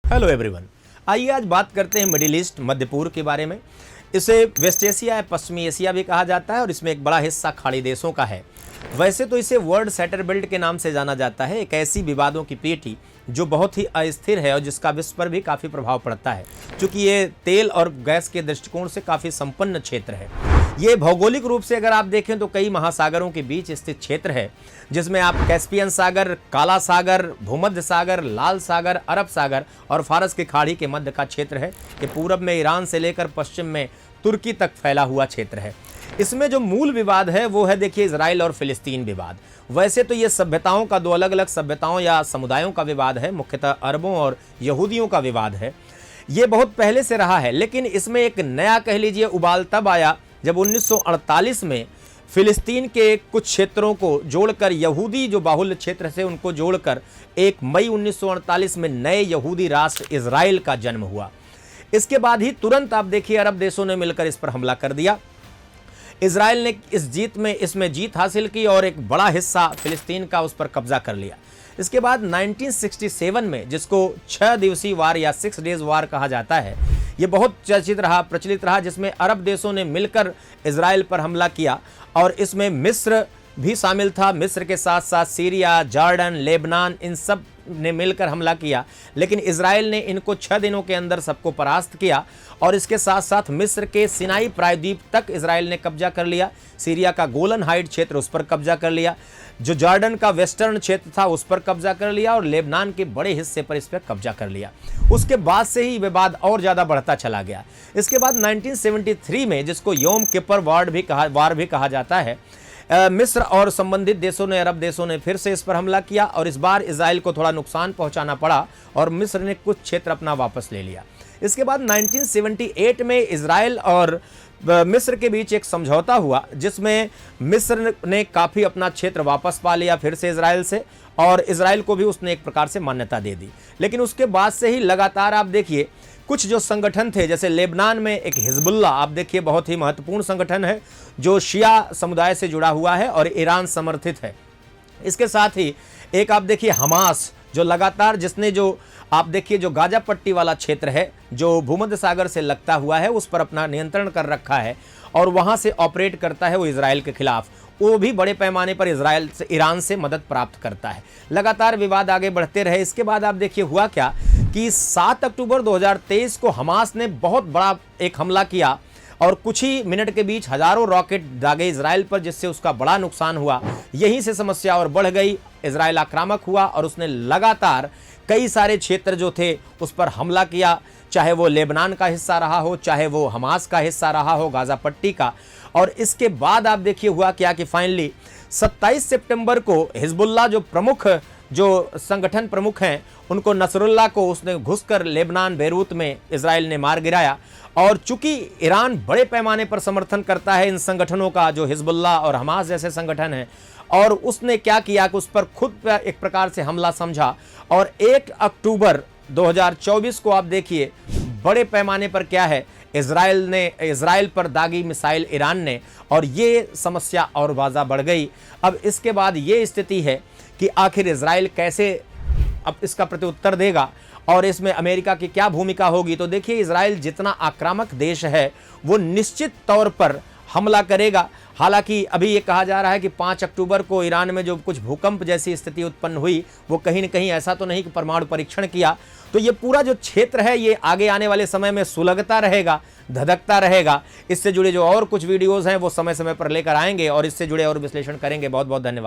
Hello everyone, आइए आज बात करते हैं मिडिल ईस्ट मध्य पूर्व के बारे में। इसे वेस्ट एशिया या पश्चिमी एशिया भी कहा जाता है और इसमें एक बड़ा हिस्सा खाड़ी देशों का है। वैसे तो इसे वर्ल्ड सेटर बेल्ट के नाम से जाना जाता है, एक ऐसी विवादों की पेटी जो बहुत ही अस्थिर है और जिसका विश्व पर भी काफ़ी प्रभाव पड़ता है, क्योंकि ये तेल और गैस के दृष्टिकोण से काफ़ी संपन्न क्षेत्र है। ये भौगोलिक रूप से अगर आप देखें तो कई महासागरों के बीच स्थित क्षेत्र है, जिसमें आप कैस्पियन सागर, काला सागर, भूमध्य सागर, लाल सागर, अरब सागर और फारस की खाड़ी के मध्य का क्षेत्र है। ये पूरब में ईरान से लेकर पश्चिम में तुर्की तक फैला हुआ क्षेत्र है। इसमें जो मूल विवाद है वो है देखिए इजराइल और फिलिस्तीन विवाद। वैसे तो ये सभ्यताओं का, दो अलग अलग सभ्यताओं या समुदायों का विवाद है, मुख्यतः अरबों और यहूदियों का विवाद है। ये बहुत पहले से रहा है, लेकिन इसमें एक नया कह लीजिए उबाल तब आया जब 1948 में फिलिस्तीन के कुछ क्षेत्रों को जोड़कर, यहूदी जो बाहुल्य क्षेत्र से उनको जोड़कर 1 मई 1948 में नए यहूदी राष्ट्र इजराइल का जन्म हुआ। इसके बाद ही तुरंत आप देखिए अरब देशों ने मिलकर इस पर हमला कर दिया। इजराइल ने इसमें जीत हासिल की और एक बड़ा हिस्सा फिलिस्तीन का उस पर कब्जा कर लिया। इसके बाद 1967 में, जिसको 6 दिवसीय वार या 6 डेज वार कहा जाता है, ये बहुत प्रचलित रहा, जिसमें अरब देशों ने मिलकर इजराइल पर हमला किया और इसमें मिस्र भी शामिल था। मिस्र के साथ साथ सीरिया, जॉर्डन, लेबनान, इन सब ने मिलकर हमला किया, लेकिन इजराइल ने इनको 6 दिनों के अंदर सबको परास्त किया और इसके साथ साथ मिस्र के सिनाई प्रायद्वीप तक इजराइल ने कब्जा कर लिया। सीरिया का गोलन हाइट क्षेत्र, उस पर कब्जा कर लिया। जो जॉर्डन का वेस्टर्न क्षेत्र था उस पर कब्जा कर लिया और लेबनान के बड़े हिस्से पर इस पर कब्जा कर लिया। उसके बाद से ही विवाद और ज़्यादा बढ़ता चला गया। इसके बाद 1973 में, जिसको योम किपर वार भी कहा जाता है, मिस्र और संबंधित देशों ने, अरब देशों ने फिर से इस पर हमला किया और इस बार इजराइल को थोड़ा नुकसान पहुंचाना पड़ा और मिस्र ने कुछ क्षेत्र अपना वापस ले लिया। इसके बाद 1978 में इजराइल और मिस्र के बीच एक समझौता हुआ, जिसमें मिस्र ने काफ़ी अपना क्षेत्र वापस पा लिया फिर से इजराइल से, और इजराइल को भी उसने एक प्रकार से मान्यता दे दी। लेकिन उसके बाद से ही लगातार आप देखिए कुछ जो संगठन थे, जैसे लेबनान में एक हिजबुल्लाह, आप देखिए बहुत ही महत्वपूर्ण संगठन है जो शिया समुदाय से जुड़ा हुआ है और ईरान समर्थित है। इसके साथ ही एक आप देखिए हमास, जो लगातार, जिसने जो आप देखिए जो गाजा पट्टी वाला क्षेत्र है जो भूमध्य सागर से लगता हुआ है, उस पर अपना नियंत्रण कर रखा है और वहाँ से ऑपरेट करता है वो इजराइल के खिलाफ। वो भी बड़े पैमाने पर ईरान से मदद प्राप्त करता है। लगातार विवाद आगे बढ़ते रहे। इसके बाद आप देखिए हुआ क्या कि 7 अक्टूबर 2023 को हमास ने बहुत बड़ा एक हमला किया और कुछ ही मिनट के बीच हजारों रॉकेट दागे इजराइल पर, जिससे उसका बड़ा नुकसान हुआ। यहीं से समस्या और बढ़ गई। इजराइल आक्रामक हुआ और उसने लगातार कई सारे क्षेत्र जो थे उस पर हमला किया, चाहे वो लेबनान का हिस्सा रहा हो, चाहे वो हमास का हिस्सा रहा हो, गाजा पट्टी का। और इसके बाद आप देखिए हुआ क्या कि फाइनली 27 सितंबर को हिजबुल्लाह जो संगठन प्रमुख हैं, उनको, नसरुल्लाह को उसने घुसकर लेबनान बेरूत में इजराइल ने मार गिराया। और चूंकि ईरान बड़े पैमाने पर समर्थन करता है इन संगठनों का, जो हिजबुल्लाह और हमास जैसे संगठन हैं, और उसने क्या किया कि उस पर खुद एक प्रकार से हमला समझा और 1 अक्टूबर 2024 को आप देखिए बड़े पैमाने पर क्या है, इजराइल पर दागी मिसाइल ईरान ने, और ये समस्या और वाजा बढ़ गई। अब इसके बाद ये स्थिति है कि आखिर इजराइल कैसे अब इसका प्रत्युत्तर देगा और इसमें अमेरिका की क्या भूमिका होगी। तो देखिए इजराइल जितना आक्रामक देश है वो निश्चित तौर पर हमला करेगा। हालांकि अभी ये कहा जा रहा है कि 5 अक्टूबर को ईरान में जो कुछ भूकंप जैसी स्थिति उत्पन्न हुई, वो कहीं न कहीं ऐसा तो नहीं कि परमाणु परीक्षण किया। तो ये पूरा जो क्षेत्र है ये आगे आने वाले समय में सुलगता रहेगा, धधकता रहेगा। इससे जुड़े जो और कुछ वीडियोज़ हैं वो समय समय पर लेकर आएंगे और इससे जुड़े और विश्लेषण करेंगे। बहुत बहुत धन्यवाद।